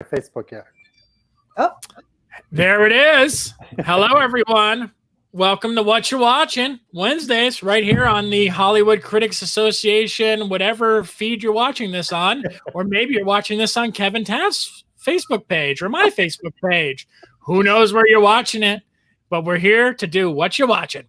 Facebook yet. Oh, there it is. Hello, everyone. Welcome to Whatcha Watching Wednesdays, right here on the Hollywood Critics Association, whatever feed you're watching this on, or maybe you're watching this on Kevin Taft's Facebook page or my Facebook page. Who knows where you're watching it? But we're here to do Whatcha Watching.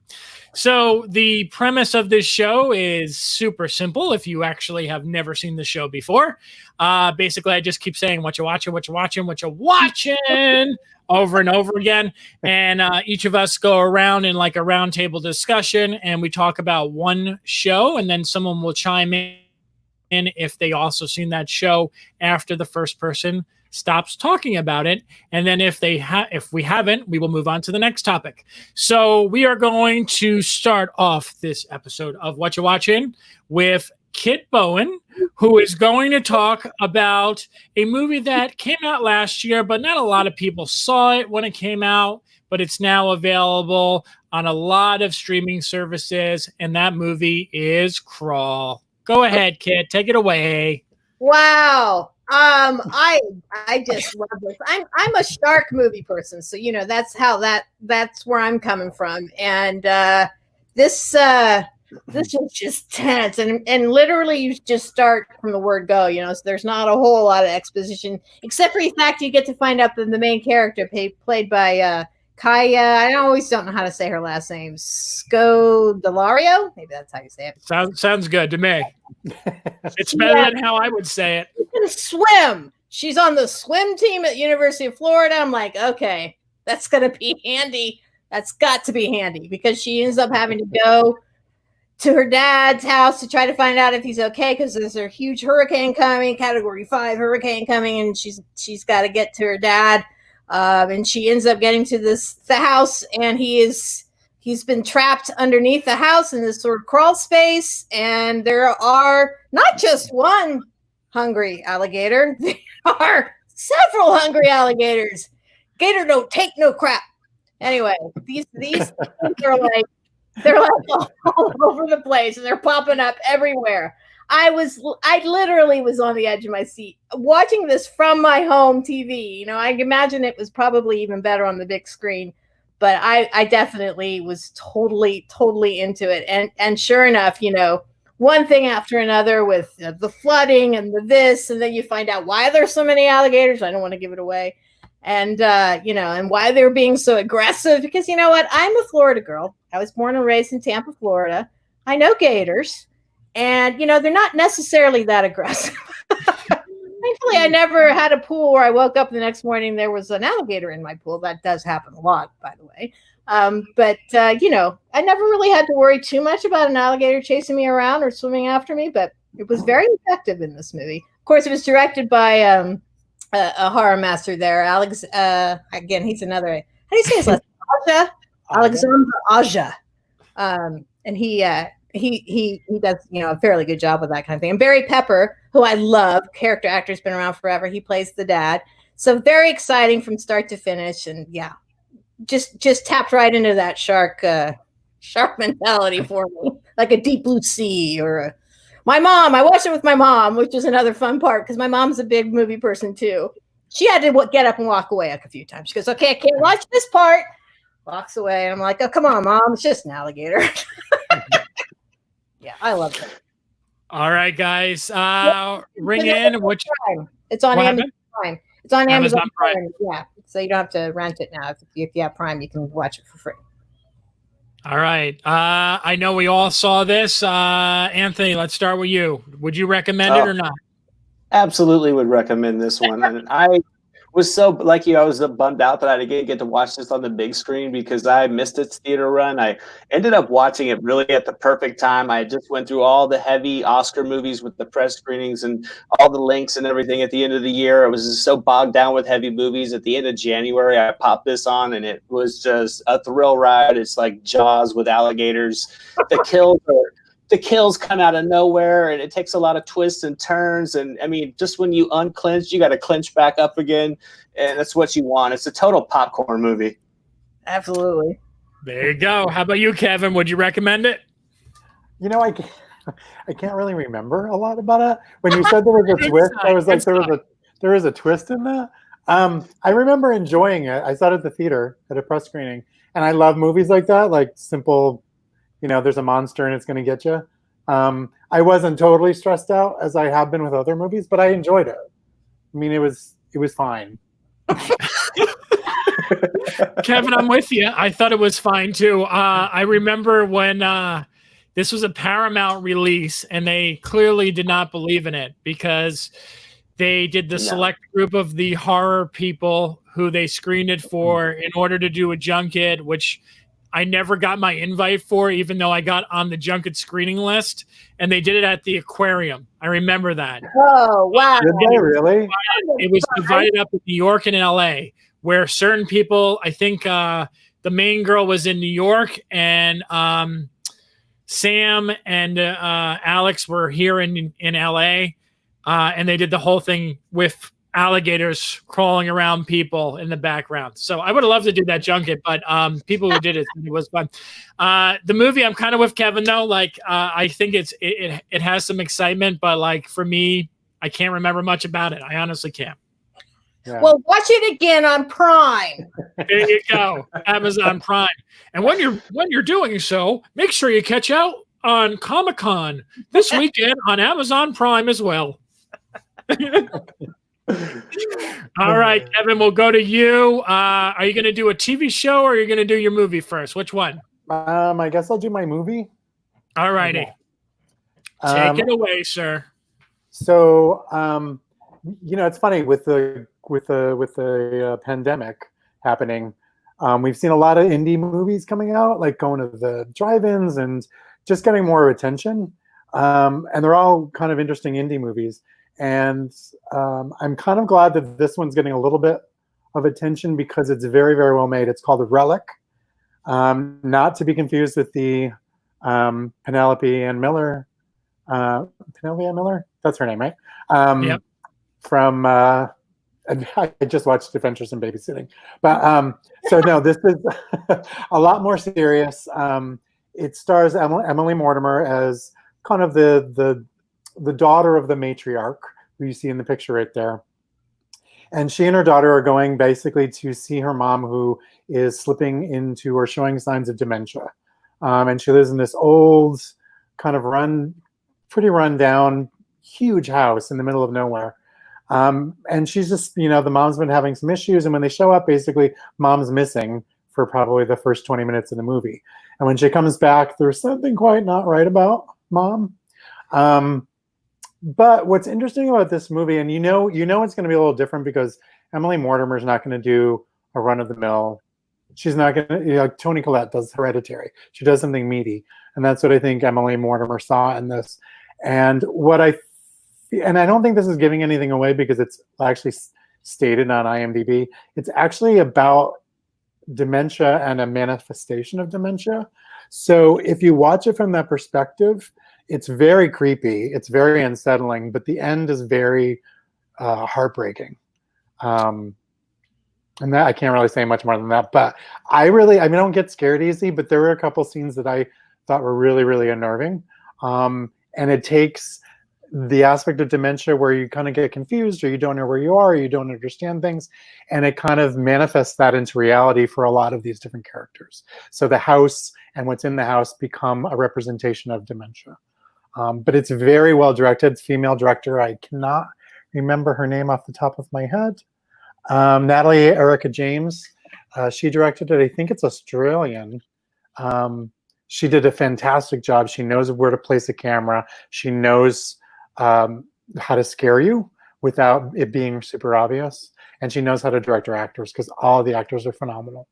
So the premise of this show is super simple. If you actually have never seen the show before, basically I just keep saying Whatcha Watching, Whatcha Watching, Whatcha Watching over and over again. And each of us go around in like a roundtable discussion and we talk about one show, and then someone will chime in if they also seen that show after the first person stops talking about it. And then if we haven't, we will move on to the next topic. So we are going to start off this episode of Whatcha Watching with Kit Bowen, who is going to talk about a movie that came out last year, but not a lot of people saw it when it came out, but it's now available on a lot of streaming services, and that movie is Crawl. Go ahead, Kit. Take it away. wow. I just love this. I'm a shark movie person, so that's where I'm coming from. And this is just tense, and literally you just start from the word go. So there's not a whole lot of exposition, except for the fact you get to find out that the main character played by Kaya, I always don't know how to say her last name. Scodelario? Maybe that's how you say it. Sounds good to me. It's better than how I would say it. She can swim. She's on the swim team at University of Florida. I'm like, okay, that's going to be handy. That's got to be handy, because she ends up having to go to her dad's house to try to find out if he's okay, because there's a huge hurricane coming, Category 5 hurricane coming, and she's got to get to her dad. And she ends up getting to the house, and he's been trapped underneath the house in this sort of crawl space. And there are not just one hungry alligator; there are several hungry alligators. Gator don't take no crap. Anyway, these things are like all over the place, and they're popping up everywhere. I literally was on the edge of my seat watching this from my home TV. I imagine it was probably even better on the big screen, but I definitely was totally into it. And sure enough, one thing after another with the flooding and this, and then you find out why there's so many alligators. I don't want to give it away. And, and why they're being so aggressive, because you know what? I'm a Florida girl. I was born and raised in Tampa, Florida. I know gators. And, they're not necessarily that aggressive. Thankfully, I never had a pool where I woke up the next morning, there was an alligator in my pool. That does happen a lot, by the way. But I never really had to worry too much about an alligator chasing me around or swimming after me. But it was very effective in this movie. Of course, it was directed by a horror master there. Alex, again, he's another. How do you say his last name? Aja? Alexander Aja. And he does a fairly good job with that kind of thing. And Barry Pepper, who I love, character actor's been around forever. He plays the dad. So very exciting from start to finish. And yeah, just tapped right into that shark mentality for me, like a Deep Blue Sea or my mom. I watched it with my mom, which is another fun part because my mom's a big movie person too. She had to get up and walk away a few times. She goes, "Okay, I can't watch this part." Walks away. And I'm like, "Oh, come on, Mom. It's just an alligator." Yeah, I love it. All right, guys. Ring in. It's on Amazon Prime. It's on Amazon Prime. Yeah, so you don't have to rent it now. If you have Prime, you can watch it for free. All right. I know we all saw this. Anthony, let's start with you. Would you recommend it or not? Absolutely would recommend this one. And I was so, like you, I was bummed out that I didn't get to watch this on the big screen because I missed its theater run. I ended up watching it really at the perfect time. I just went through all the heavy Oscar movies with the press screenings and all the links and everything at the end of the year. I was just so bogged down with heavy movies. At the end of January, I popped this on, and it was just a thrill ride. It's like Jaws with alligators. The kills come out of nowhere, and it takes a lot of twists and turns. And I mean, just when you unclench, you got to clench back up again. And that's what you want. It's a total popcorn movie. Absolutely. There you go. How about you, Kevin? Would you recommend it? I can't really remember a lot about it. When you said there was a twist, I was like, there there is a twist in that. I remember enjoying it. I saw it at the theater at a press screening, and I love movies like that, like simple, there's a monster and it's going to get you. I wasn't totally stressed out as I have been with other movies, but I enjoyed it. I mean, it was fine. Kevin, I'm with you. I thought it was fine too. I remember when this was a Paramount release, and they clearly did not believe in it because they did the select group of the horror people who they screened it for in order to do a junket, which I never got my invite for, even though I got on the junket screening list. And they did it at the aquarium. I remember that. Oh, wow. Did they really? It was divided up in New York and LA, where certain people, I think the main girl was in New York, and Sam and Alex were here in LA. And they did the whole thing with alligators crawling around people in the background. So I would have loved to do that junket, but people who did it was fun. The movie, I'm kind of with Kevin though. Like I think it has some excitement, but like for me, I can't remember much about it. I honestly can't. Yeah. Well, watch it again on Prime. There you go, Amazon Prime. And when you're doing so, make sure you catch out on Comic-Con this weekend on Amazon Prime as well. All right, Kevin, we'll go to you. Are you going to do a TV show or are you going to do your movie first? Which one? I guess I'll do my movie. All righty. Take it away, sir. So, it's funny with the pandemic happening. We've seen a lot of indie movies coming out, like going to the drive-ins and just getting more attention. And they're all kind of interesting indie movies. And I'm kind of glad that this one's getting a little bit of attention because it's very, very well made. It's called Relic, not to be confused with the Penelope Ann Miller. Penelope Ann Miller? That's her name, right? Yep. From, I just watched Adventures in Babysitting. But so no, this is a lot more serious. It stars Emily Mortimer as kind of the daughter of the matriarch who you see in the picture right there. And she and her daughter are going basically to see her mom, who is slipping into or showing signs of dementia. And she lives in this old, kind of pretty run down, huge house in the middle of nowhere. And she's just, the mom's been having some issues. And when they show up, basically, mom's missing for probably the first 20 minutes of the movie. And when she comes back, there's something quite not right about mom. But what's interesting about this movie, and it's going to be a little different because Emily Mortimer's not going to do a run-of-the-mill. She's not going to, Toni Collette does Hereditary. She does something meaty. And that's what I think Emily Mortimer saw in this. And I don't think this is giving anything away because it's actually stated on IMDb. It's actually about dementia and a manifestation of dementia. So if you watch it from that perspective, it's very creepy. It's very unsettling, but the end is very heartbreaking. And that I can't really say much more than that. But I don't get scared easy, but there were a couple scenes that I thought were really, really unnerving. And it takes the aspect of dementia where you kind of get confused, or you don't know where you are, or you don't understand things, and it kind of manifests that into reality for a lot of these different characters. So the house and what's in the house become a representation of dementia. But it's very well directed. It's female director. I cannot remember her name off the top of my head. Natalie Erica James. She directed it. I think it's Australian. She did a fantastic job. She knows where to place a camera. She knows how to scare you without it being super obvious. And she knows how to direct her actors because all the actors are phenomenal.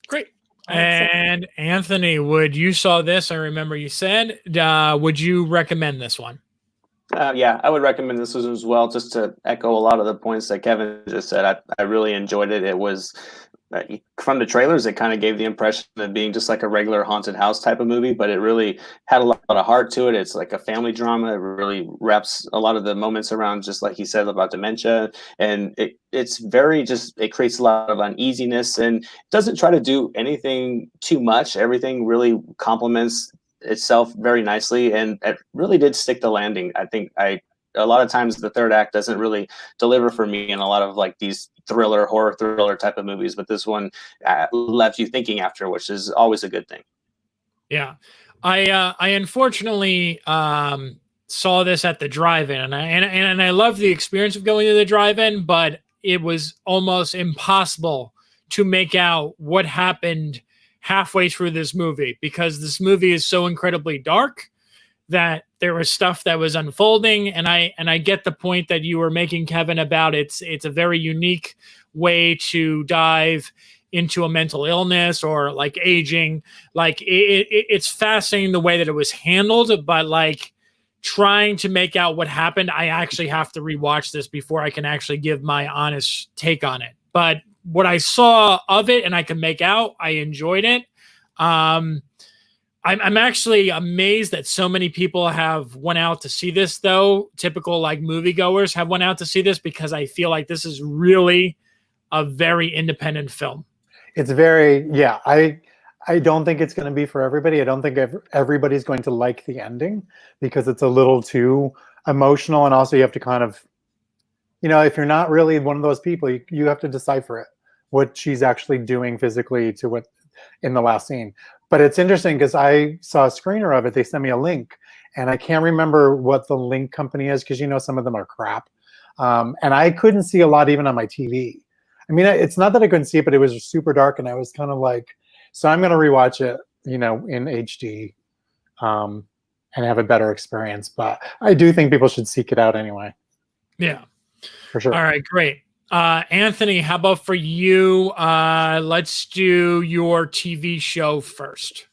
Great. And Anthony, you saw this? I remember you said, would you recommend this one? Yeah, I would recommend this one as well, just to echo a lot of the points that Kevin just said. I really enjoyed it. It was, from the trailers, it kind of gave the impression of being just like a regular haunted house type of movie, but it really had a lot of heart to it. It's like a family drama. It really wraps a lot of the moments around, just like he said, about dementia. And it's very it creates a lot of uneasiness and doesn't try to do anything too much. Everything really complements itself very nicely, and it really did stick the landing. I think I a lot of times the third act doesn't really deliver for me in a lot of like these horror thriller type of movies. But this one left you thinking after, which is always a good thing. Yeah, I unfortunately saw this at the drive-in, and I loved the experience of going to the drive-in, but it was almost impossible to make out what happened halfway through this movie, because this movie is so incredibly dark that there was stuff that was unfolding. And I get the point that you were making, Kevin, about it's a very unique way to dive into a mental illness or like aging. Like it's fascinating the way that it was handled, but like trying to make out what happened, I actually have to rewatch this before I can actually give my honest take on it. But what I saw of it and I can make out, I enjoyed it. I'm actually amazed that so many people have went out to see this, though. Typical like moviegoers have went out to see this, because I feel like this is really a very independent film. It's very, yeah. I don't think it's going to be for everybody. I don't think everybody's going to like the ending, because it's a little too emotional, and also you have to kind of, you know, if you're not really one of those people, you have to decipher it, what she's actually doing physically to what in the last scene. But it's interesting because I saw a screener of it. They sent me a link, and I can't remember what the link company is, because, you know, some of them are crap. And I couldn't see a lot even on my TV. I mean, it's not that I couldn't see it, but it was super dark, and I was kind of like, so I'm going to rewatch it, you know, in HD and have a better experience. But I do think people should seek it out anyway. Yeah. For sure. All right, great. Anthony, how about for you? Let's do your TV show first.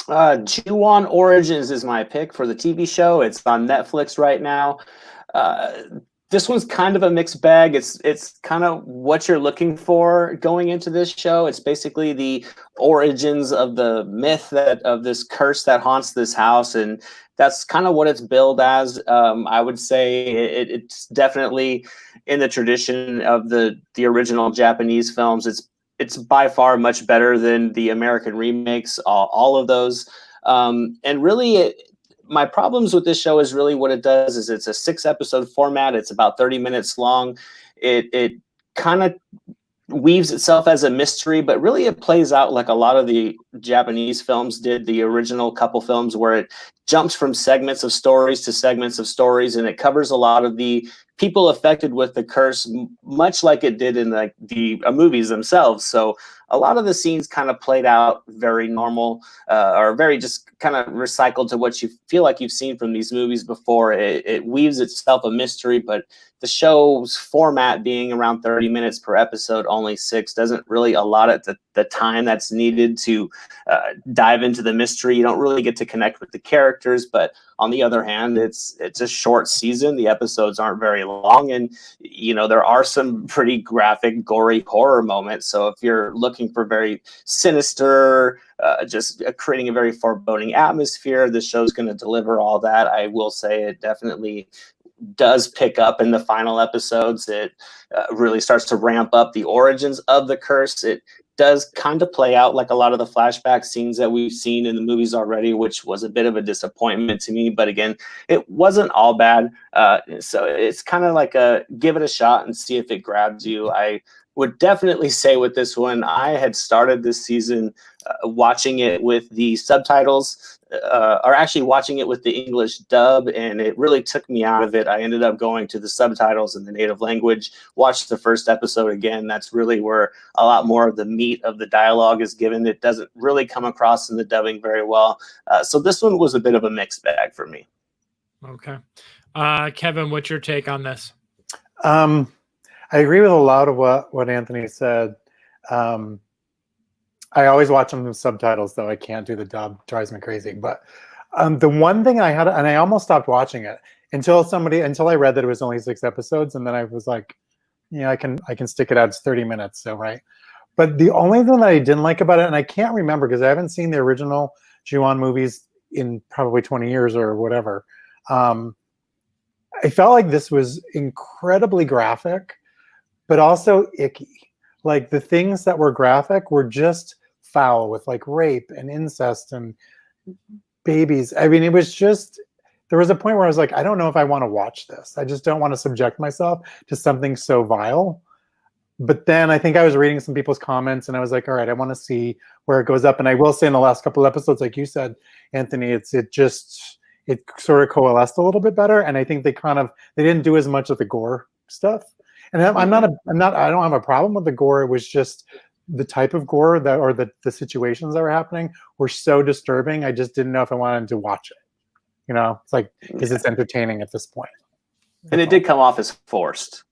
Ju-on Origins is my pick for the TV show. It's on Netflix right now. This one's kind of a mixed bag. It's kind of what you're looking for going into this show. It's basically the origins of the myth of this curse that haunts this house, and that's kind of what it's billed as. I would say it's definitely in the tradition of the original Japanese films. It's by far much better than the American remakes, all of those. And really, my problems with this show is really what it does is it's a 6-episode format. It's about 30 minutes long. It kind of weaves itself as a mystery, but really it plays out like a lot of the Japanese films did, the original couple films, where it jumps from segments of stories to segments of stories, and it covers a lot of the people affected with the curse, much like it did in the movies themselves. So a lot of the scenes kind of played out very normal, or very just kind of recycled to what you feel like you've seen from these movies before. It weaves itself a mystery, but the show's format being around 30 minutes per episode, only 6, doesn't really allot it the time that's needed to dive into the mystery. You don't really get to connect with the characters, but on the other hand, it's a short season. The episodes aren't very long, and you know, there are some pretty graphic, gory horror moments. So if you're looking for very sinister, just creating a very foreboding atmosphere, the show's going to deliver all that. I will say it definitely does pick up in the final episodes. It really starts to ramp up the origins of the curse. It does kind of play out like a lot of the flashback scenes that we've seen in the movies already, which was a bit of a disappointment to me. But again, it wasn't all bad. So it's kind of like give it a shot and see if it grabs you. I would definitely say with this one, I had started this season watching it with the subtitles, or actually watching it with the English dub, and it really took me out of it. I ended up going to the subtitles in the native language, watched the first episode again. That's really where a lot more of the meat of the dialogue is given. It doesn't really come across in the dubbing very well. So this one was a bit of a mixed bag for me. Okay. Kevin, what's your take on this? I agree with a lot of what Anthony said. I always watch them with subtitles, though. I can't do the dub. It drives me crazy. But the one thing I had, and I almost stopped watching it until I read that it was only 6 episodes, and then I was like, yeah, I can stick it out. It's 30 minutes, so right. But the only thing that I didn't like about it, and I can't remember because I haven't seen the original Ju-on movies in probably 20 years or whatever. I felt like this was incredibly graphic, but also icky. Like the things that were graphic were just foul, with like rape and incest and babies. I mean, it was just, there was a point where I was like, I don't know if I want to watch this. I just don't want to subject myself to something so vile. But then I think I was reading some people's comments and I was like, all right, I want to see where it goes up. And I will say in the last couple of episodes, like you said, Anthony, it sort of coalesced a little bit better. And I think they didn't do as much of the gore stuff. And I don't have a problem with the gore. It was just the type of gore or the situations that were happening were so disturbing. I just didn't know if I wanted to watch it. You know, it's like, is this entertaining at this point? And it did come off as forced.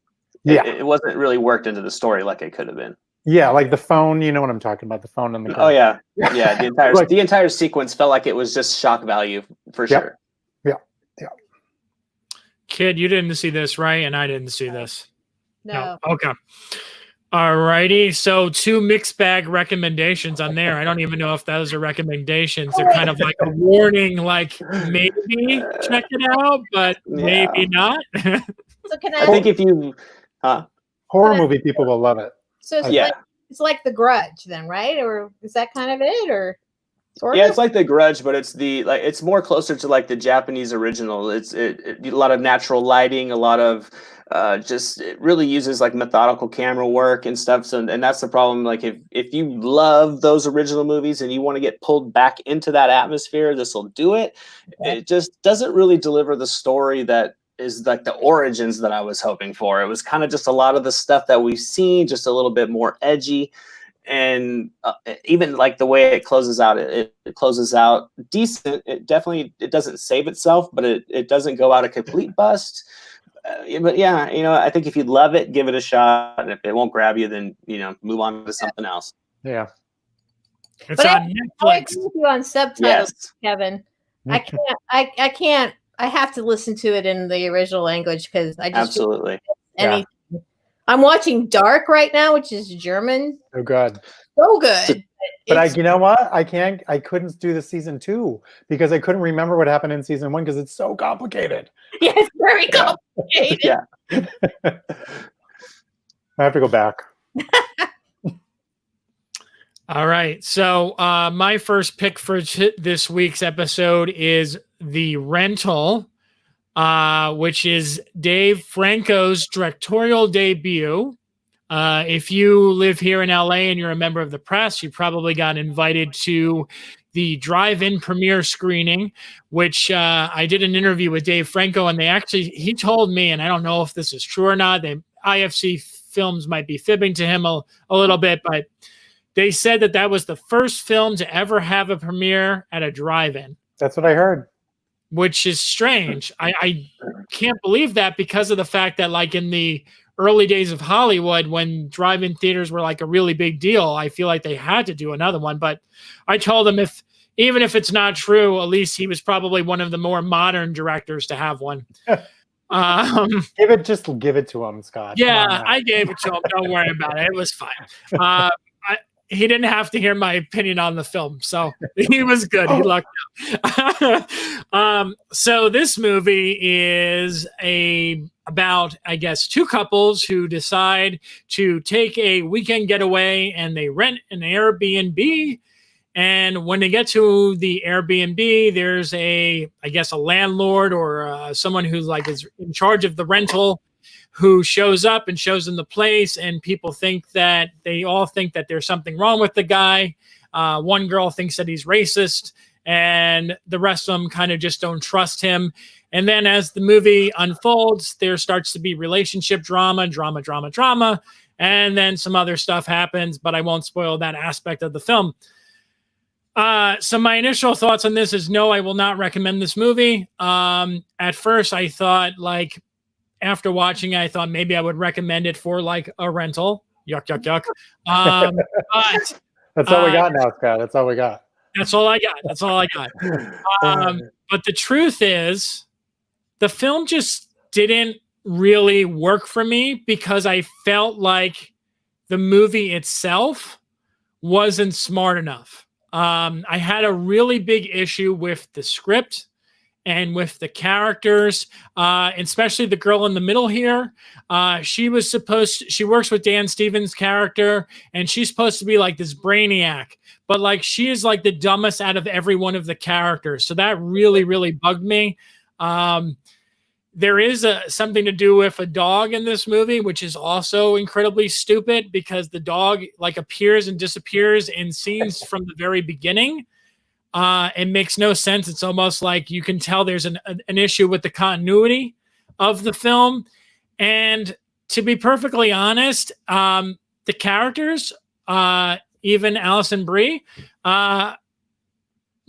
Yeah. It wasn't really worked into the story like it could have been. Yeah, like the phone, you know what I'm talking about, the phone and the gun. Oh yeah. Yeah. The entire sequence felt like it was just shock value for sure. Yeah. Kid, you didn't see this, right? And I didn't see this. No. Okay. All righty. So 2 mixed bag recommendations on there. I don't even know if those are recommendations. They're kind of like a warning, like maybe check it out, but maybe not. So I think if you horror movie people will love it. So it's like The Grudge then, right? Or is that kind of it, or sort of? it's like The Grudge, but it's more closer to like the Japanese original. It's a lot of natural lighting, a lot of it really uses like methodical camera work and stuff. So, and that's the problem. Like if you love those original movies and you want to get pulled back into that atmosphere, this will do it. It just doesn't really deliver the story that is like the origins that I was hoping for. It was kind of just a lot of the stuff that we've seen, just a little bit more edgy. And even like the way it closes out, it closes out decent. It doesn't save itself, but it doesn't go out a complete bust. But yeah, I think if you love it, give it a shot. And if it won't grab you, then move on to something else. Yeah, it's on Netflix. I agree with you on subtitles, Kevin. I can't. I have to listen to it in the original language because I just absolutely. Anything. I'm watching Dark right now, which is German. Oh God. So good. But you know what? I couldn't do the season 2 because I couldn't remember what happened in season 1 because it's so complicated. Yeah, it's very complicated. Yeah. I have to go back. All right. So my first pick for this week's episode is The Rental, which is Dave Franco's directorial debut. If you live here in LA and you're a member of the press, you probably got invited to the drive-in premiere screening, which I did an interview with Dave Franco, and he told me, and I don't know if this is true or not, IFC Films might be fibbing to him a little bit, but they said that was the first film to ever have a premiere at a drive-in. That's what I heard. Which is strange. I can't believe that because of the fact that like in the early days of Hollywood, when drive-in theaters were like a really big deal, I feel like they had to do another one. But I told him even if it's not true, at least he was probably one of the more modern directors to have one. Give it to him, Scott. Yeah, I gave it to him. Don't worry about it. It was fine. He didn't have to hear my opinion on the film, so he was good. He lucked out. So this movie is about, I guess, 2 couples who decide to take a weekend getaway, and they rent an Airbnb. And when they get to the Airbnb, there's a landlord or someone who's like is in charge of the rental, who shows up and shows them the place, and people they all think that there's something wrong with the guy. One girl thinks that he's racist, and the rest of them kind of just don't trust him. And then as the movie unfolds, there starts to be relationship drama, and then some other stuff happens, but I won't spoil that aspect of the film. So my initial thoughts on this is no, I will not recommend this movie. At first I thought after watching it, I thought maybe I would recommend it for like a rental. Yuck, yuck, yuck. But that's all we got now, Scott. That's all we got. That's all I got. But the truth is, the film just didn't really work for me because I felt like the movie itself wasn't smart enough. I had a really big issue with the script and with the characters, especially the girl in the middle here. She works with Dan Stevens' character, and she's supposed to be like this brainiac, but like she is like the dumbest out of every one of the characters. So that really, really bugged me. There is something to do with a dog in this movie, which is also incredibly stupid because the dog like appears and disappears in scenes from the very beginning. It makes no sense. It's almost like you can tell there's an issue with the continuity of the film. And to be perfectly honest, the characters, even Alison Brie,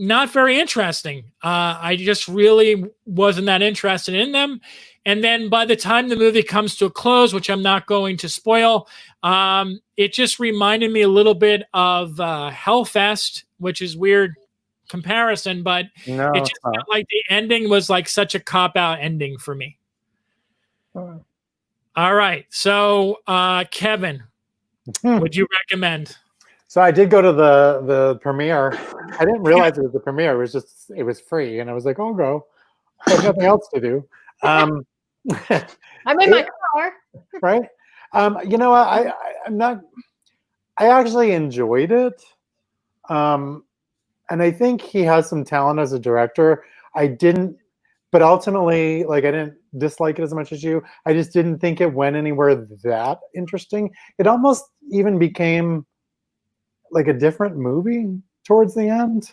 not very interesting. I just really wasn't that interested in them. And then by the time the movie comes to a close, which I'm not going to spoil, it just reminded me a little bit of Hellfest, which is weird comparison, but No, it just felt like the ending was like such a cop-out ending for me. Oh. All right. So, Kevin, would you recommend? So I did go to the premiere. I didn't realize it was the premiere. It was free, and I was like, "I'll go." I have nothing else to do. I'm in my car. Right? You know, I'm not. I actually enjoyed it, and I think he has some talent as a director. I didn't, but ultimately, like, I didn't dislike it as much as you. I just didn't think it went anywhere that interesting. It almost even became like a different movie towards the end.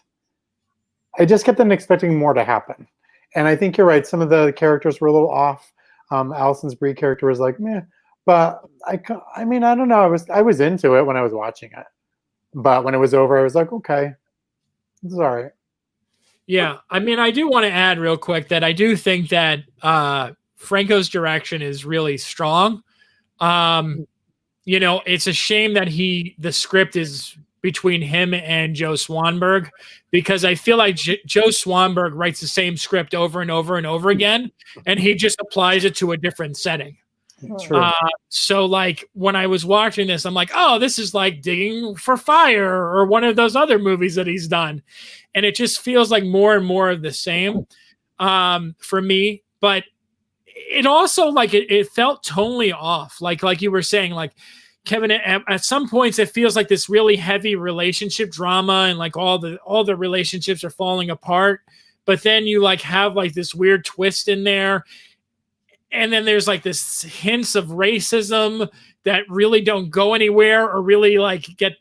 I just kept on expecting more to happen. And I think you're right. Some of the characters were a little off. Alison's Brie character was like, meh. But I mean, I don't know. I was into it when I was watching it. But when it was over, I was like, okay, it's all right. Yeah. I mean, I do want to add real quick that I do think that Franco's direction is really strong. You know, it's a shame that the script is between him and Joe Swanberg, because I feel like Joe Swanberg writes the same script over and over and over again, and he just applies it to a different setting. True. So like when I was watching this, I'm like, oh, this is like Digging for Fire or one of those other movies that he's done. And it just feels like more and more of the same for me. But it also like it felt tonally off. Like you were saying, like, Kevin, at some points it feels like this really heavy relationship drama, and like all the relationships are falling apart. But then you like have like this weird twist in there, and then there's like this hints of racism that really don't go anywhere or really like get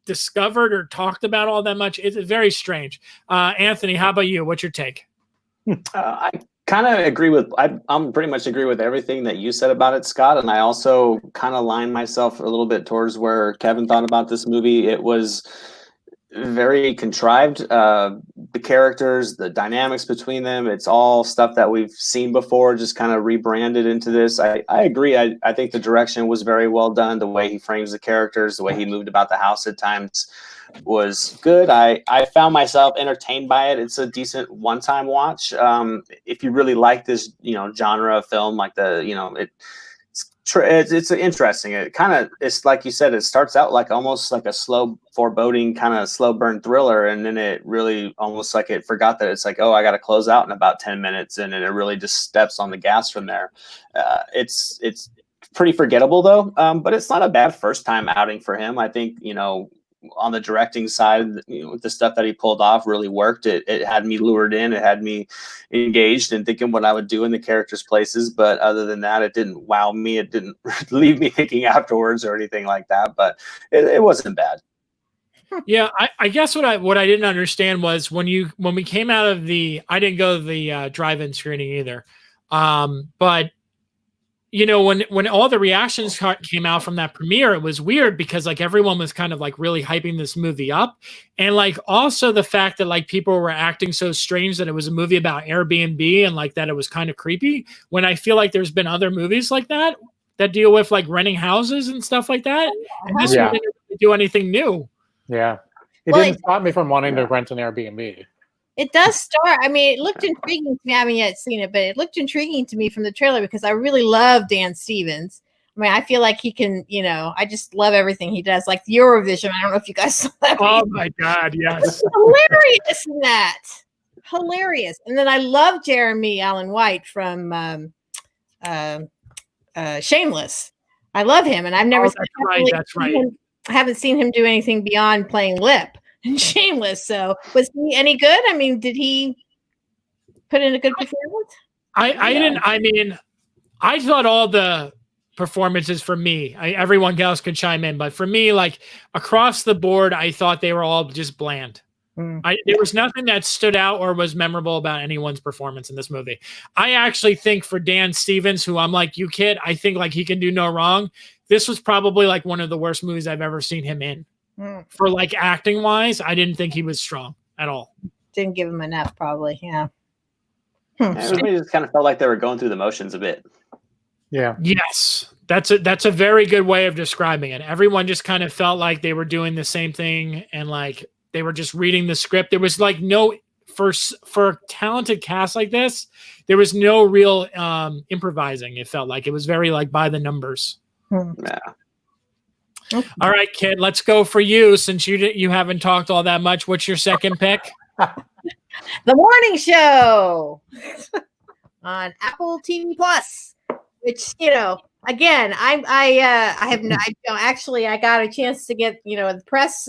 discovered or talked about all that much. It's very strange. Anthony, how about you? What's your take? I kind of agree with, I'm pretty much agree with everything that you said about it, Scott. And I also kind of line myself a little bit towards where Kevin thought about this movie. It was very contrived. The characters, the dynamics between them, it's all stuff that we've seen before, just kind of rebranded into this. I agree. I think the direction was very well done. The way he frames the characters, the way he moved about the house at times was good. I found myself entertained by it. It's a decent one-time watch. If you really like this, genre of film, like it's interesting. It kind of, it's like you said, it starts out like almost like a slow foreboding kind of slow burn thriller, and then it really almost like it forgot that it's like, oh, I got to close out in about 10 minutes, and then it really just steps on the gas from there. It's pretty forgettable though, but it's not a bad first time outing for him. I think on the directing side, the stuff that he pulled off really worked. It had me lured in. It had me engaged and thinking what I would do in the characters' places. But other than that, it didn't wow me. It didn't leave me thinking afterwards or anything like that. But it wasn't bad. Yeah, I guess what I didn't understand was when we came out of I didn't go to the drive-in screening either. But when all the reactions came out from that premiere, it was weird because like everyone was kind of like really hyping this movie up. And like also the fact that like people were acting so strange that it was a movie about Airbnb and like that it was kind of creepy, when I feel like there's been other movies like that deal with like renting houses and stuff like that. And this one didn't really do anything new. Yeah. It didn't stop me from wanting to rent an Airbnb. It does start. I mean, it looked intriguing to me. I haven't yet seen it, but it looked intriguing to me from the trailer because I really love Dan Stevens. I mean, I feel like he can, I just love everything he does. Like the Eurovision. I don't know if you guys saw that. Oh my God, yes. Hilarious in that. Hilarious. And then I love Jeremy Allen White from Shameless. I love him. And I've never That's right. I haven't seen him do anything beyond playing Lip and Shameless. So was he any good? I mean, did he? put in a good performance? I didn't. I mean, I thought all the performances for me, everyone else could chime in, but for me, like across the board, I thought they were all just bland. There was nothing that stood out or was memorable about anyone's performance in this movie. I actually think for Dan Stevens, who I'm like, you kid, I think like he can do no wrong. This was probably like one of the worst movies I've ever seen him in. For like acting wise, I didn't think he was strong at all. Didn't give him enough, probably. Yeah. Everybody just kind of felt like they were going through the motions a bit. Yeah. Yes. That's a very good way of describing it. Everyone just kind of felt like they were doing the same thing and like they were just reading the script. There was like no for a talented cast like this, there was no real improvising. It felt like it was very like by the numbers. Yeah. All right, kid, let's go for you since you haven't talked all that much. What's your second pick? The Morning Show on Apple TV Plus, which, you know, again, I got a chance to get, you know, the press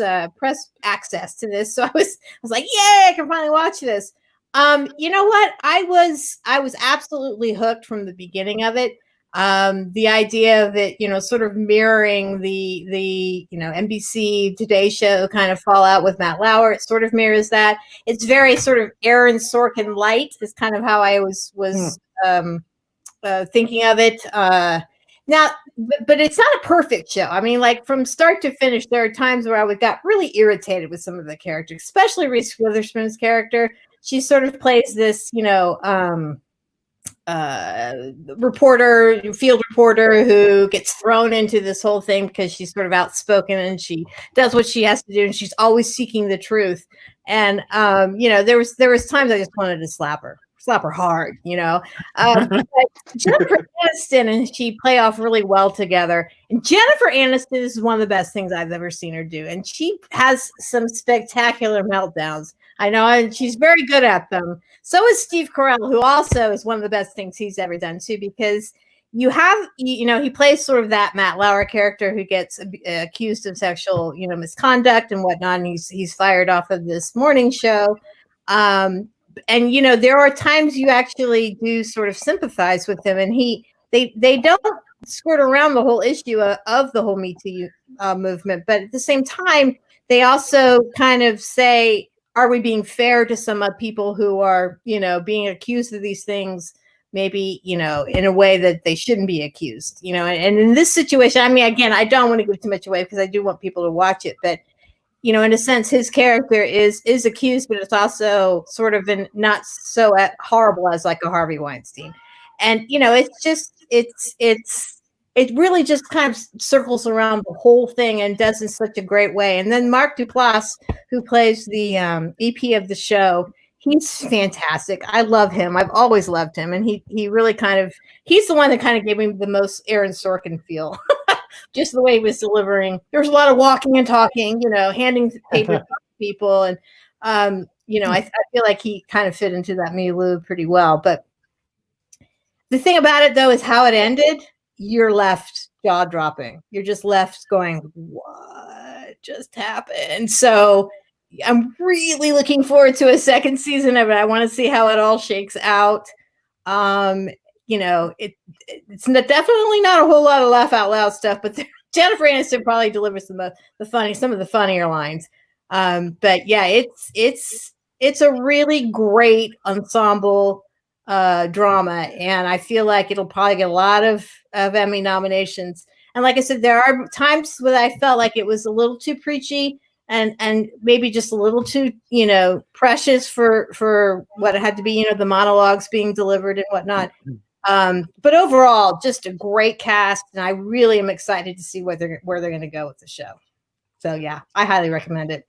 access to this. So I was like, yay, I can finally watch this. You know what? I was absolutely hooked from the beginning of it. The idea of it, you know, sort of mirroring the you know, NBC Today Show kind of fallout with Matt Lauer. It sort of mirrors that. It's very sort of Aaron Sorkin light is kind of how I was thinking of it. Now, but it's not a perfect show. I mean, like from start to finish, there are times where I got really irritated with some of the characters, especially Reese Witherspoon's character. She sort of plays this, you know, field reporter who gets thrown into this whole thing because she's sort of outspoken and she does what she has to do and she's always seeking the truth. And you know, there was times I just wanted to slap her hard, you know. But Jennifer Aniston and she play off really well together. And Jennifer Aniston is one of the best things I've ever seen her do, and she has some spectacular meltdowns. I know, and she's very good at them. So is Steve Carell, who also is one of the best things he's ever done too, because you know, he plays sort of that Matt Lauer character who gets accused of sexual, you know, misconduct and whatnot. And he's fired off of this morning show. And, you know, there are times you actually do sort of sympathize with him, and they don't skirt around the whole issue of the whole Me Too movement. But at the same time, they also kind of say, are we being fair to some people who are, you know, being accused of these things, maybe, you know, in a way that they shouldn't be accused, you know? And in this situation, I mean, again, I don't want to give too much away because I do want people to watch it, but, you know, in a sense, his character is accused, but it's also sort of not so horrible as like a Harvey Weinstein. And, you know, it's just, it really just kind of circles around the whole thing and does in such a great way. And then Mark Duplass, who plays the EP of the show, he's fantastic. I love him. I've always loved him. And he really he's the one that kind of gave me the most Aaron Sorkin feel. Just the way he was delivering. There was a lot of walking and talking, you know, handing paper to people. And, you know, I feel like he kind of fit into that milieu pretty well. But the thing about it, though, is how it ended. You're left jaw dropping. You're just left going, what just happened? So I'm really looking forward to a second season of it. I want to see how it all shakes out. You know, it's definitely not a whole lot of laugh out loud stuff, but Jennifer Aniston probably delivers some of the funnier lines. But yeah, it's a really great ensemble drama, and I feel like it'll probably get a lot of Emmy nominations. And like I said, there are times where I felt like it was a little too preachy and maybe just a little too, you know, precious for what it had to be, you know, the monologues being delivered and whatnot. But overall, just a great cast, and I really am excited to see where they're going to go with the show. So yeah, I highly recommend it.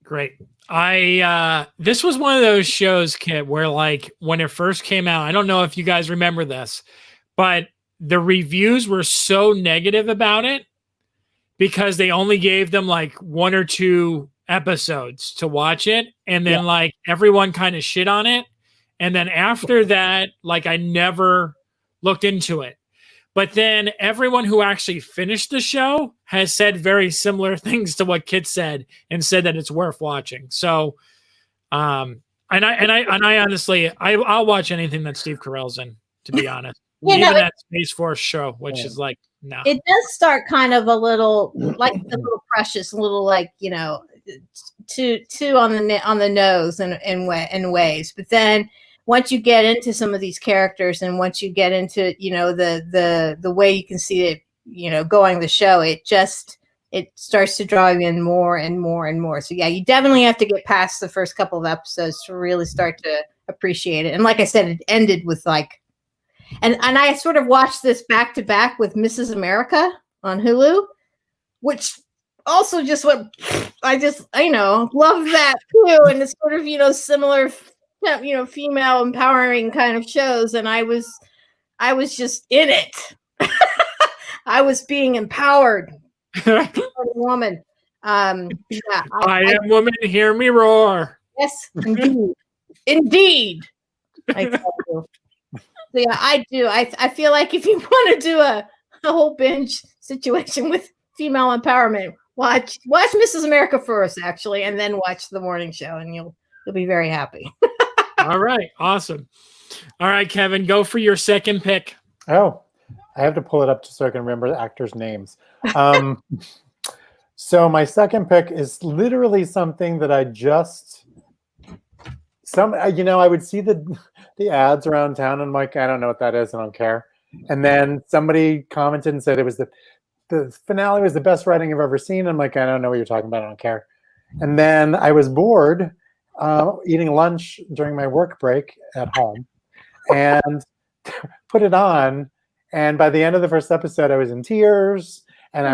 Great. This was one of those shows, Kit, where like when it first came out, I don't know if you guys remember this, but the reviews were so negative about it because they only gave them like 1 or 2 episodes to watch it. And then like everyone kind of shit on it. And then after that, like I never looked into it. But then everyone who actually finished the show has said very similar things to what Kit said and said that it's worth watching. So I And I honestly, I'll watch anything that Steve Carell's in, to be honest. Yeah, Even no, that Space Force show, which is like, no. It does start kind of a little like a little precious, a little like, too on the nose in ways. But then once you get into some of these characters, and once you get into the way you can see it, going the show, it starts to draw you in more and more and more. So yeah, you definitely have to get past the first couple of episodes to really start to appreciate it. And like I said, it ended with like, and I sort of watched this back to back with Mrs. America on Hulu, which also just love that too. And it's sort of, similar, female empowering kind of shows. And I was just in it. I was being empowered. Woman. Yeah, I am woman, hear me roar. Yes, indeed. I tell you. So yeah, I do. I feel like if you want to do a whole binge situation with female empowerment, watch Mrs. America first, actually, and then watch the morning show, and you'll be very happy. All right, awesome. All right, Kevin, go for your second pick. Oh, I have to pull it up just so I can remember the actors' names. So my second pick is literally something that I would see the ads around town, and I'm like, I don't know what that is, I don't care. And then somebody commented and said it was the finale was the best writing I've ever seen. I'm like, I don't know what you're talking about, I don't care. And then I was bored eating lunch during my work break at home and put it on. And by the end of the first episode, I was in tears. And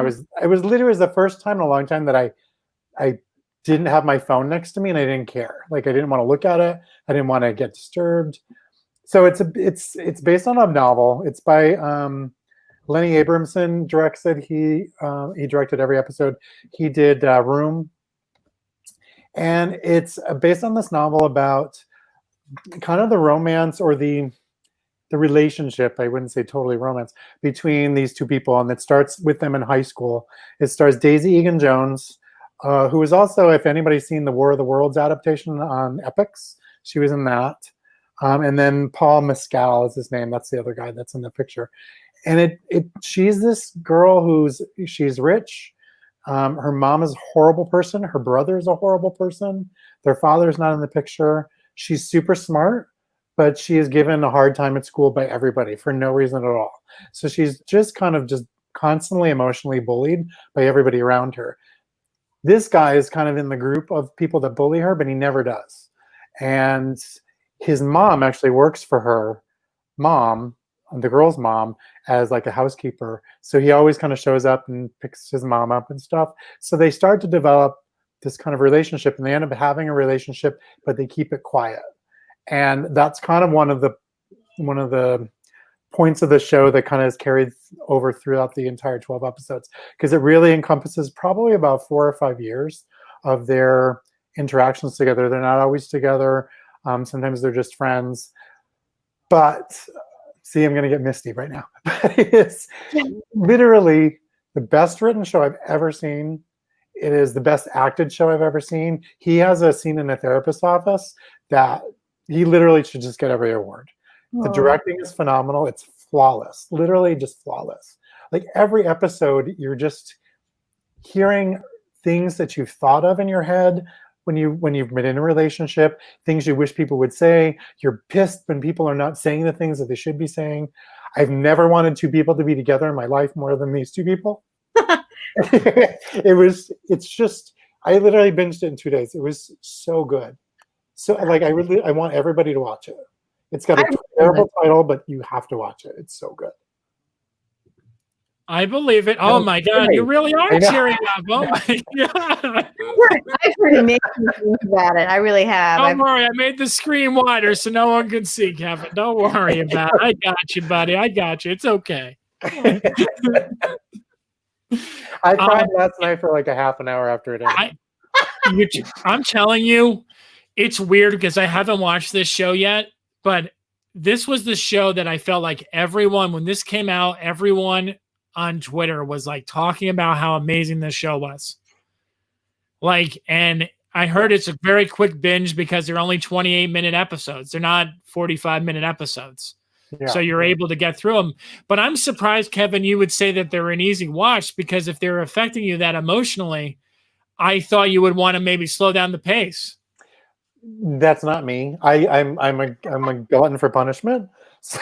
it was literally the first time in a long time that I didn't have my phone next to me, and I didn't care. Like, I didn't want to look at it. I didn't want to get disturbed. So it's based on a novel. It's by Lenny Abramson directs it. He directed every episode. He did Room. And it's based on this novel about kind of the romance or the relationship, I wouldn't say totally romance, between these two people. And it starts with them in high school. It stars Daisy Egan-Jones, who is also, if anybody's seen the War of the Worlds adaptation on Epix, she was in that. And then Paul Mescal is his name. That's the other guy that's in the picture. And she's this girl she's rich. Her mom is a horrible person. Her brother is a horrible person. Their father's not in the picture. She's super smart, but she is given a hard time at school by everybody for no reason at all. So she's just constantly emotionally bullied by everybody around her. This guy is kind of in the group of people that bully her, but he never does. And his mom actually works for her mom, the girl's mom, as like a housekeeper. So he always kind of shows up and picks his mom up and stuff. So they start to develop this kind of relationship, and they end up having a relationship, but they keep it quiet. And that's kind of one of the points of the show that kind of is carried over throughout the entire 12 episodes, because it really encompasses probably about 4 or 5 years of their interactions together. They're not always together. Sometimes they're just friends. But see, I'm going to get misty right now. It's literally the best written show I've ever seen. It is the best acted show I've ever seen. He has a scene in a therapist's office that he literally should just get every award. The directing is phenomenal. It's flawless, literally just flawless. Like every episode, you're just hearing things that you've thought of in your head when you've been in a relationship, things you wish people would say. You're pissed when people are not saying the things that they should be saying. I've never wanted two people to be together in my life more than these two people. It's just, I literally binged it in 2 days. It was so good. So like, I want everybody to watch it. It's got a terrible title, but you have to watch it. It's so good. I believe it. Oh my God, you really are cheering up. Oh my God. I've heard amazing things about it. I really have. Don't worry, I made the screen wider so no one could see, Kevin. Don't worry about it. I got you, buddy. I got you. It's okay. I cried last night for like a half an hour after it ended. I'm telling you, it's weird because I haven't watched this show yet, but this was the show that I felt like everyone, when this came out, everyone on Twitter was like talking about how amazing this show was. Like, and I heard it's a very quick binge because they're only 28-minute episodes. They're not 45-minute episodes. Yeah. So you're able to get through them. But I'm surprised, Kevin, you would say that they're an easy watch, because if they're affecting you that emotionally, I thought you would want to maybe slow down the pace. That's not me. I'm a glutton for punishment, so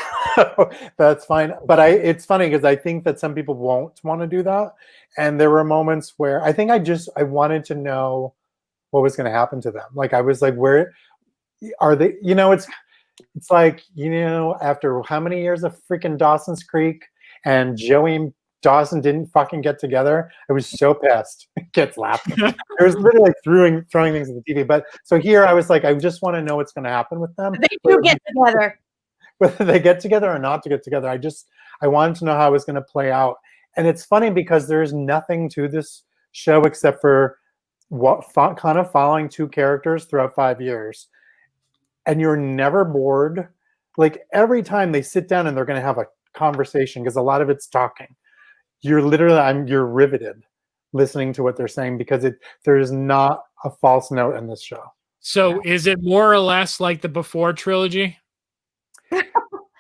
that's fine. But it's funny because I think that some people won't want to do that, and there were moments where I think I wanted to know what was going to happen to them. Like I was like, where are they? You know, it's like, you know, after how many years of freaking Dawson's Creek and Joey and Dawson didn't fucking get together, I was so pissed. Gets laughing. I was literally throwing things at the TV. But so here I was like, I just want to know what's going to happen with them. They do get together. Whether they get together or not to get together, I wanted to know how it was going to play out. And it's funny because there's nothing to this show except for kind of following two characters throughout 5 years. And you're never bored. Like every time they sit down and they're going to have a conversation, because a lot of it's talking, you're riveted listening to what they're saying, because there's not a false note in this show. So is it more or less like the Before trilogy?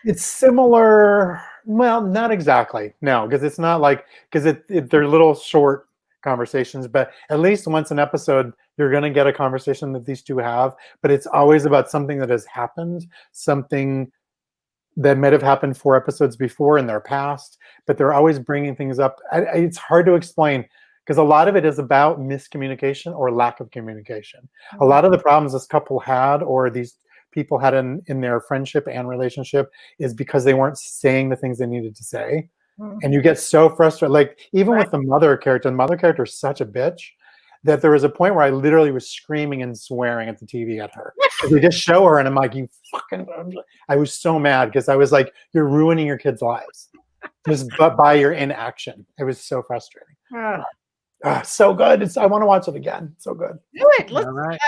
It's similar. Well, not exactly. No, because it's not like, because they're little short conversations, but at least once an episode, you're going to get a conversation that these two have, but it's always about something that has happened, something that might have happened 4 episodes before in their past, but they're always bringing things up. It's hard to explain because a lot of it is about miscommunication or lack of communication. A lot of the problems this couple had, or these people had in their friendship and relationship, is because they weren't saying the things they needed to say. And you get so frustrated. Like even with the mother character is such a bitch that there was a point where I literally was screaming and swearing at the TV at her. They just show her, and I'm like, you fucking. I was so mad because I was like, you're ruining your kids' lives just by your inaction. It was so frustrating. So good. I want to watch it again. So good. Do it. Let's All right.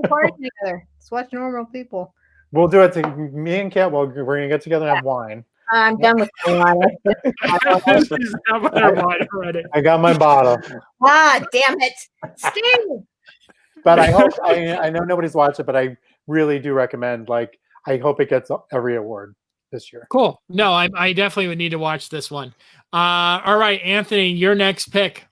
party together. Let's watch Normal People. We'll do it to me and Kat. Well, we're gonna get together and have wine. I'm done with wine. I got my bottle. Ah, damn it, Steve. But I hope I know nobody's watched it, but I really do recommend. Like, I hope it gets every award this year. Cool. No, I definitely would need to watch this one. All right, Anthony, your next pick.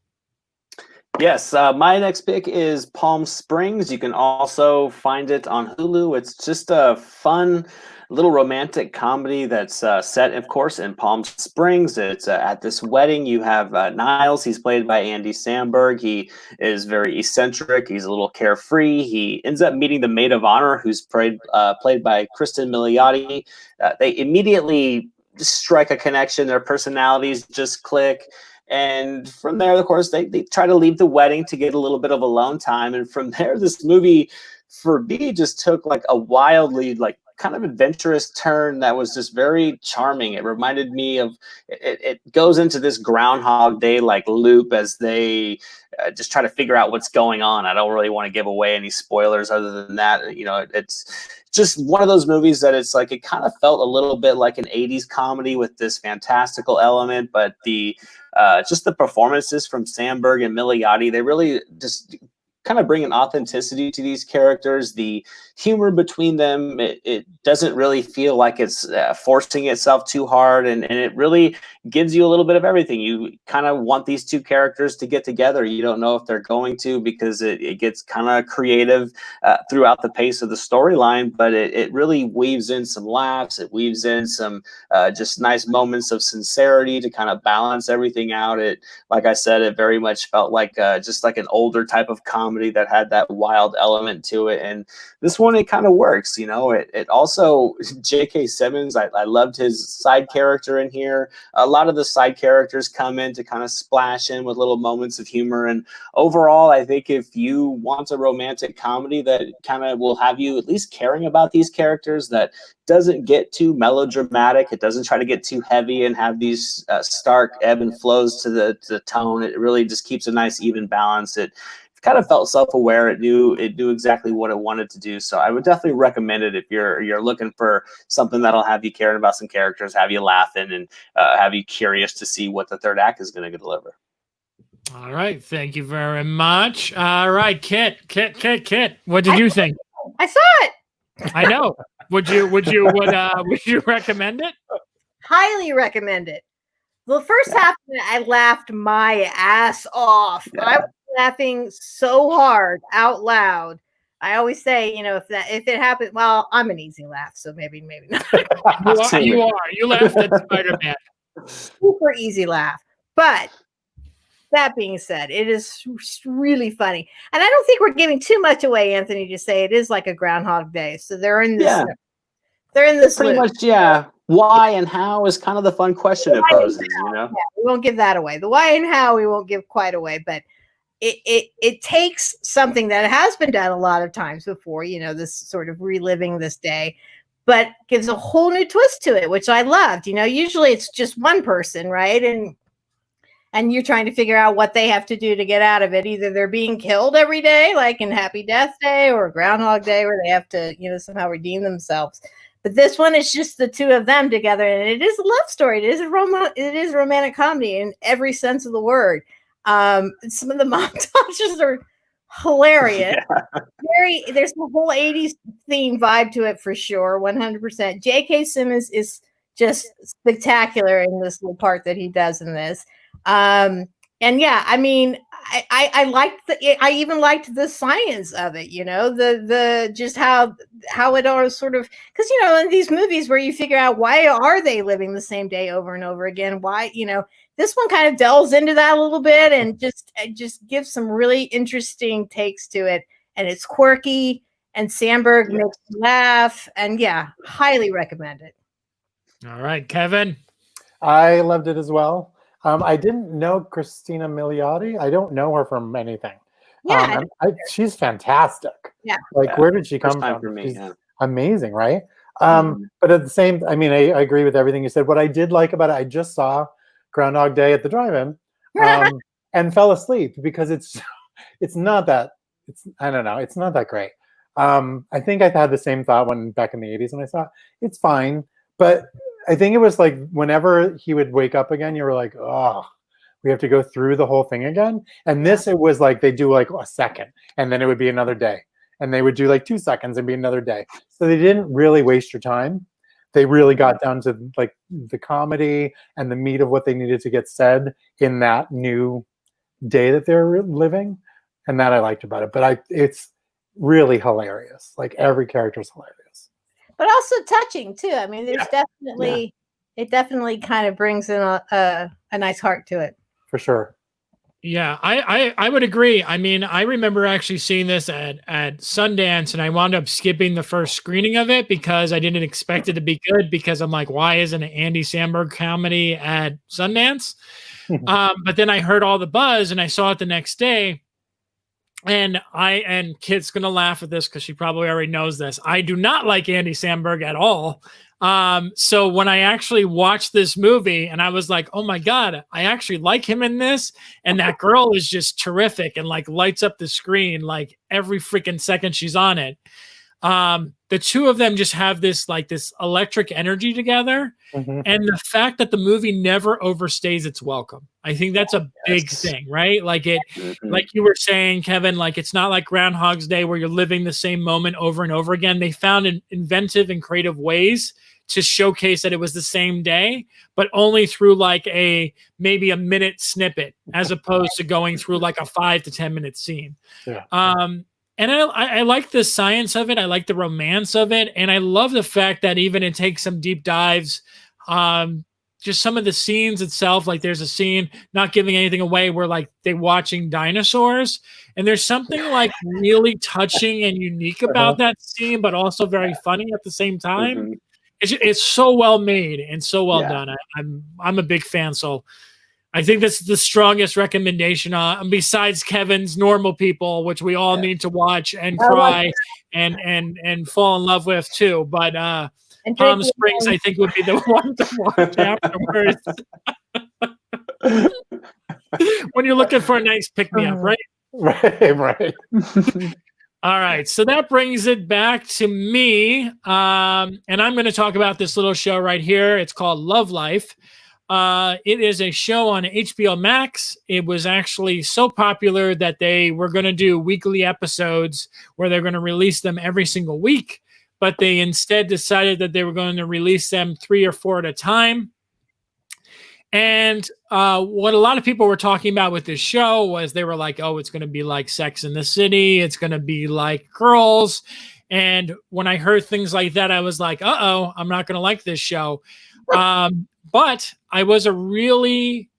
Yes, my next pick is Palm Springs. You can also find it on Hulu. It's just a fun little romantic comedy that's set, of course, in Palm Springs. It's at this wedding. You have Niles. He's played by Andy Samberg. He is very eccentric. He's a little carefree. He ends up meeting the maid of honor, who's played by Kristen Milioti. They immediately strike a connection. Their personalities just click. And from there, of course, they try to leave the wedding to get a little bit of alone time. And from there, this movie, for me, just took like a wildly, like, kind of adventurous turn that was just very charming. It reminded me of, it goes into this Groundhog Day like loop as they just try to figure out what's going on. I don't really want to give away any spoilers other than that. You know, it's just one of those movies that it's like, it kind of felt a little bit like an 80s comedy with this fantastical element, but just the performances from Samberg and Milioti, they really just kind of bring an authenticity to these characters. The humor between them, it doesn't really feel like it's forcing itself too hard, and it really gives you a little bit of everything. You kind of want these two characters to get together. You don't know if they're going to, because it gets kind of creative throughout the pace of the storyline, but it really weaves in some laughs. It weaves in some just nice moments of sincerity to kind of balance everything out. Like I said, it very much felt like just like an older type of comedy that had that wild element to it. And this one, it kind of works, you know. It also, J.K. Simmons, I loved his side character in here. A lot of the side characters come in to kind of splash in with little moments of humor. And overall, I think if you want a romantic comedy that kind of will have you at least caring about these characters, that doesn't get too melodramatic, it doesn't try to get too heavy and have these stark ebb and flows to the tone. It really just keeps a nice even balance. It kind of felt self-aware. It knew exactly what it wanted to do. So I would definitely recommend it if you're looking for something that'll have you caring about some characters, have you laughing, and have you curious to see what the third act is going to deliver. All right. Thank you very much. All right, Kit. What did you think? I saw it. I know. Would you recommend it? Highly recommend it. The first half of it, I laughed my ass off. I was laughing so hard out loud. I always say, if it happens, well, I'm an easy laugh, so maybe not. You are. You laughed at Spider-Man. Super easy laugh. But that being said, it is really funny. And I don't think we're giving too much away, Anthony, to say it is like a Groundhog Day. So they're in this. Yeah. They're in this. Pretty much, yeah. Why and how is kind of the fun question it poses, Yeah, we won't give that away. The why and how we won't give quite away, but it takes something that has been done a lot of times before, this sort of reliving this day, but gives a whole new twist to it, which I loved. Usually it's just one person, right? And you're trying to figure out what they have to do to get out of it. Either they're being killed every day, like in Happy Death Day, or Groundhog Day, where they have to, somehow redeem themselves. But this one is just the two of them together, and it is a love story. It is a romantic comedy in every sense of the word. Some of the montages are hilarious. Yeah. There's the whole 80s theme vibe to it for sure, 100%. J.K. Simmons is just spectacular in this little part that he does in this. And yeah, I mean, I liked I even liked the science of it, the just how it all sort of, because in these movies where you figure out why are they living the same day over and over again, why, this one kind of delves into that a little bit and just gives some really interesting takes to it, and it's quirky, and Sandberg makes me laugh, and yeah, highly recommend it. All right, Kevin. I loved it as well. I didn't know Christina Milioti. I don't know her from anything. Yeah, she's fantastic. Yeah, where did she come from? For me, she's amazing, right? But at the same, I mean, I agree with everything you said. What I did like about it, I just saw Groundhog Day at the drive-in, and fell asleep because it's not that. I don't know. It's not that great. I think I had the same thought back in the 80s when I saw it. It's fine, but I think it was like whenever he would wake up again, you were like, oh, we have to go through the whole thing again. And this, it was like they do like a second, and then it would be another day. And they would do like 2 seconds and be another day. So they didn't really waste your time. They really got down to like the comedy and the meat of what they needed to get said in that new day that they're living. And that I liked about it. But it's really hilarious. Like every character is hilarious. But also touching too. I mean, there's definitely it definitely kind of brings in a nice heart to it. For sure. Yeah, I would agree. I mean, I remember actually seeing this at Sundance, and I wound up skipping the first screening of it because I didn't expect it to be good, because I'm like, why isn't an Andy Samberg comedy at Sundance? But then I heard all the buzz and I saw it the next day. And Kit's going to laugh at this because she probably already knows this. I do not like Andy Samberg at all. So when I actually watched this movie and I was like, oh my God, I actually like him in this. And that girl is just terrific and like lights up the screen like every freaking second she's on it. The two of them just have this electric energy together. Mm-hmm. And the fact that the movie never overstays its welcome. I think that's a big thing, right? Like like you were saying, Kevin, like it's not like Groundhog's Day where you're living the same moment over and over again. They found inventive and creative ways to showcase that it was the same day, but only through like maybe a minute snippet, as opposed to going through like a 5 to 10 minute scene. Yeah. And I like the science of it. I like the romance of it. And I love the fact that even it takes some deep dives. Just some of the scenes itself, like there's a scene, not giving anything away, where like they're watching dinosaurs. And there's something like really touching and unique about that scene, but also very funny at the same time. Mm-hmm. It's so well made and so well done. I'm a big fan. So I think that's the strongest recommendation besides Kevin's Normal People, which we all need to watch and cry and fall in love with too. But Palm Springs, I think, would be the one to watch afterwards. When you're looking for a nice pick-me-up, right? Right. All right, so that brings it back to me, and I'm going to talk about this little show right here. It's called Love Life. It is a show on HBO Max. It was actually so popular that they were going to do weekly episodes where they're going to release them every single week, but they instead decided that they were going to release them 3 or 4 at a time. And what a lot of people were talking about with this show was they were like, oh, it's going to be like Sex in the City. It's going to be like Girls. And when I heard things like that, I was like, uh-oh, I'm not going to like this show. But I was a really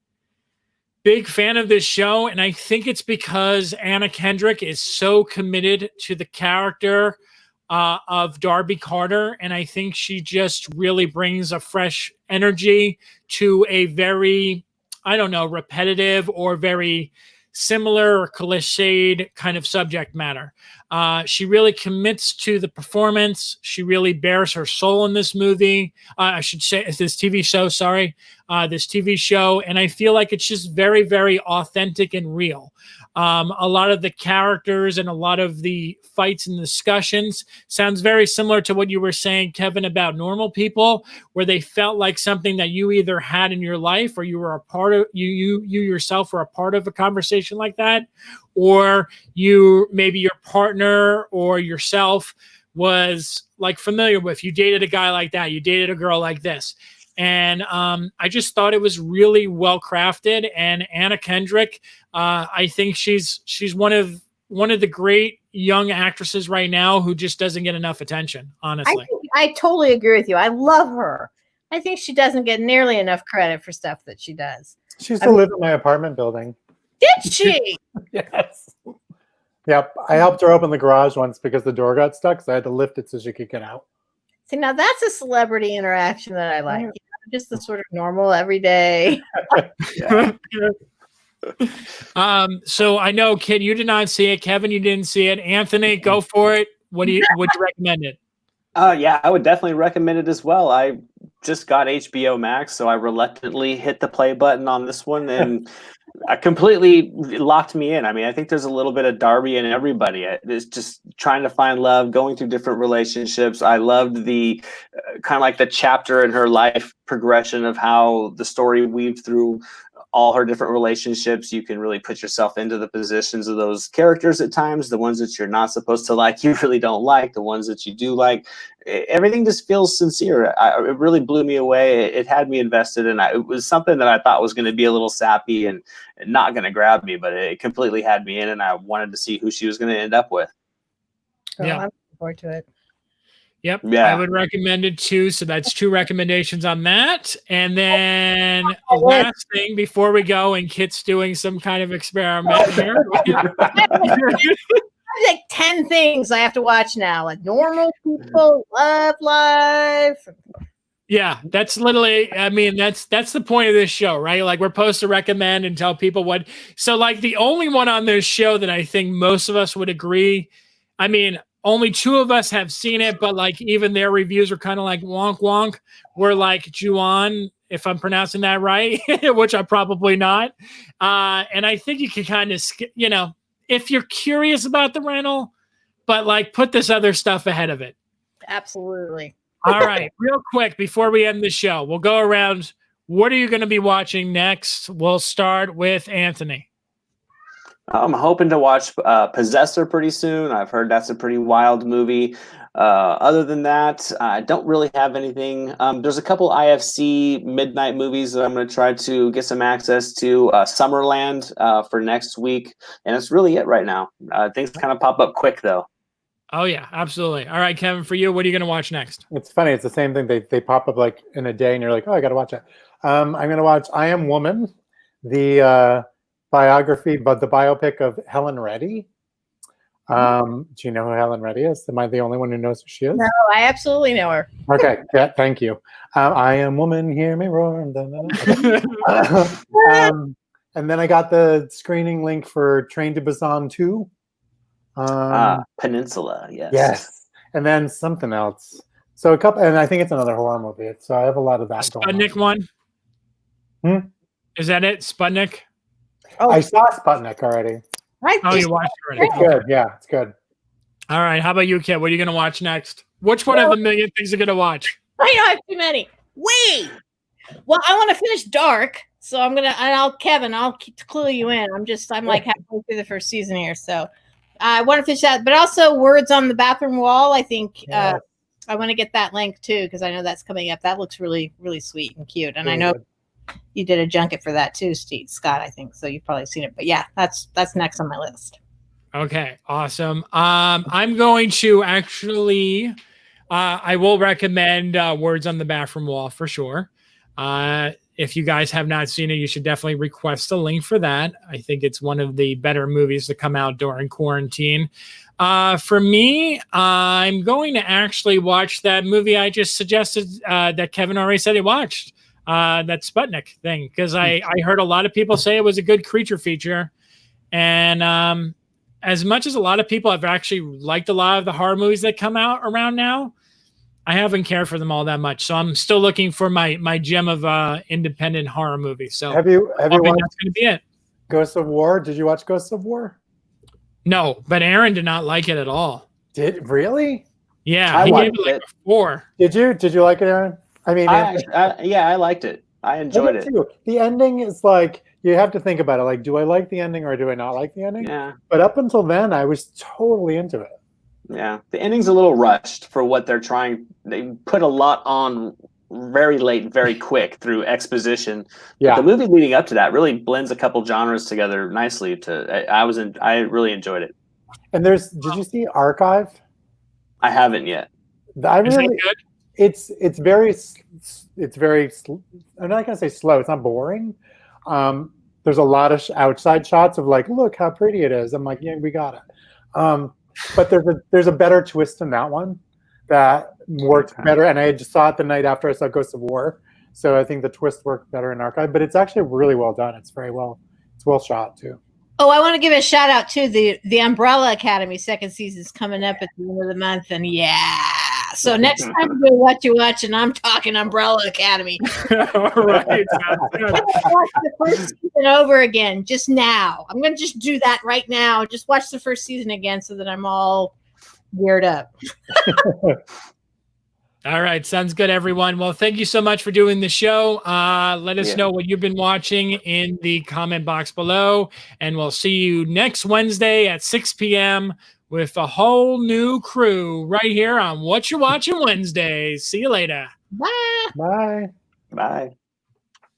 big fan of this show. And I think it's because Anna Kendrick is so committed to the character of Darby Carter. And I think she just really brings a fresh energy to a very, I don't know, repetitive or very similar or cliched kind of subject matter. She really commits to the performance. She really bears her soul in this movie. I should say this TV show, sorry, this TV show. And I feel like it's just very, very authentic and real. A lot of the characters and a lot of the fights and discussions sounds very similar to what you were saying, Kevin, about Normal People, where they felt like something that you either had in your life or you were a part of, you yourself were a part of a conversation like that, or maybe your partner or yourself was like familiar with. You dated a guy like that. You dated a girl like this. And I just thought it was really well crafted. And Anna Kendrick, I think she's one of the great young actresses right now who just doesn't get enough attention, honestly. I totally agree with you. I love her. I think she doesn't get nearly enough credit for stuff that she does. She used to live in my apartment building. Did she? Yes. Yep. I helped her open the garage once because the door got stuck, so I had to lift it so she could get out. See, now that's a celebrity interaction that I like. You know, just the sort of normal, everyday. So I know, Kid, you did not see it. Kevin, you didn't see it. Anthony, go for it. Would you recommend it? Yeah, I would definitely recommend it as well. I just got HBO Max, so I reluctantly hit the play button on this one, and I completely locked me in. I mean, I think there's a little bit of Darby in everybody. It's just trying to find love, going through different relationships. I loved the kind of like the chapter in her life progression of how the story weaved through all her different relationships. You can really put yourself into the positions of those characters at times. The ones that you're not supposed to like, you really don't like. The ones that you do like, everything just feels sincere. It really blew me away. It had me invested, and it was something that I thought was going to be a little sappy and not going to grab me, but it completely had me in, and I wanted to see who she was going to end up with. Yeah, I'm looking forward to it. Yep, yeah. I would recommend it too. So that's 2 recommendations on that. And then last thing before we go, and Kit's doing some kind of experiment here. Like 10 things I have to watch now, like Normal People, Love Life. Yeah, that's literally, I mean, that's the point of this show, right? Like, we're supposed to recommend and tell people what. So, like, the only one on this show that I think most of us would agree, I mean, only 2 of us have seen it, but like even their reviews are kind of like wonk wonk. We're like Juan, if I'm pronouncing that right, which I'm probably not. And I think you can kind of, you know, if you're curious about the rental, but like put this other stuff ahead of it. Absolutely. All right, real quick before we end the show, we'll go around. What are you going to be watching next? We'll start with Anthony. I'm hoping to watch Possessor pretty soon. I've heard that's a pretty wild movie. Other than that, I don't really have anything. There's a couple IFC midnight movies that I'm going to try to get some access to. Summerland for next week. And that's really it right now. Things kind of pop up quick, though. Oh, yeah, absolutely. All right, Kevin, for you, what are you going to watch next? It's funny. It's the same thing. They pop up like in a day, and you're like, oh, I got to watch it. I'm going to watch I Am Woman, the biography, but the biopic of Helen Reddy. Do you know who Helen Reddy is? Am I the only one who knows who she is? No, I absolutely know her. Okay, yeah, thank you. I am woman, hear me roar. And then I got the screening link for Train to Busan 2. Peninsula, yes. Yes, and then something else. So a couple, and I think it's another horror movie. So I have a lot of that going on. Sputnik one? Is that it? Sputnik? Oh, I saw Sputnik already. You watched it already. It's good. Yeah, it's good. All right. How about you, Kit? What are you going to watch next? Which one of the million things are going to watch? I know I have too many. Wait. Well, I want to finish Dark, so I'm gonna. And I'll clue you in. I'm like halfway through the first season here, so I want to finish that. But also, Words on the Bathroom Wall. I think Yeah. I want to get that link too because I know that's coming up. That looks really, really sweet and cute. And Really I know good. you did a junket for that too, Steve Scott. I think so. You've probably seen it. But yeah, that's next on my list. Okay, awesome. I'm going to actually, I will recommend Words on the Bathroom Wall for sure. If you guys have not seen it, you should definitely request a link for that. I think it's one of the better movies to come out during quarantine. For me, I'm going to actually watch that movie I just suggested that Kevin already said he watched, that Sputnik thing, because I heard a lot of people say it was a good creature feature. And as much as a lot of people have actually liked a lot of the horror movies that come out around now, I haven't cared for them all that much. So I'm still looking for my gem of independent horror movies. So Have you I watched that's going to be it. Ghosts of War? Did you watch Ghosts of War? No, but Aaron did not like it at all. Did really? Yeah, I he gave watched it like it. a 4. Did you like it, Aaron? I mean, Yeah, I liked it. I enjoyed it. too. The ending is like you have to think about it. Like, do I like the ending or do I not like the ending? Yeah, But up until then, I was totally into it. yeah. The ending's a little rushed for what they're trying. They put a lot on very late, very quick through exposition. Yeah. But the movie leading up to that really blends a couple genres together nicely. I really enjoyed it. And did you see Archive? I haven't yet. I Is that really, good? it's very. I'm not gonna say slow. It's not boring. There's a lot of outside shots of like, look how pretty it is. I'm like, yeah, we got it. But there's a better twist in that one that worked better. And I just saw it the night after I saw Ghosts of War, so I think the twist worked better in Archive. But it's actually really well done. It's well shot too. Oh, I want to give a shout out to the Umbrella Academy second season's coming up at the end of the month, and yeah. So next time we do What You Watch, and I'm talking Umbrella Academy. All right. Sounds good. Watch the first season over again just now. I'm going to just do that right now. Just watch the first season again so that I'm all geared up. All right. Sounds good, everyone. Well, thank you so much for doing the show. Let us know what you've been watching in the comment box below. And we'll see you next Wednesday at 6 p.m. with a whole new crew right here on Whatcha Watching Wednesdays. See you later. Bye. Bye. Bye.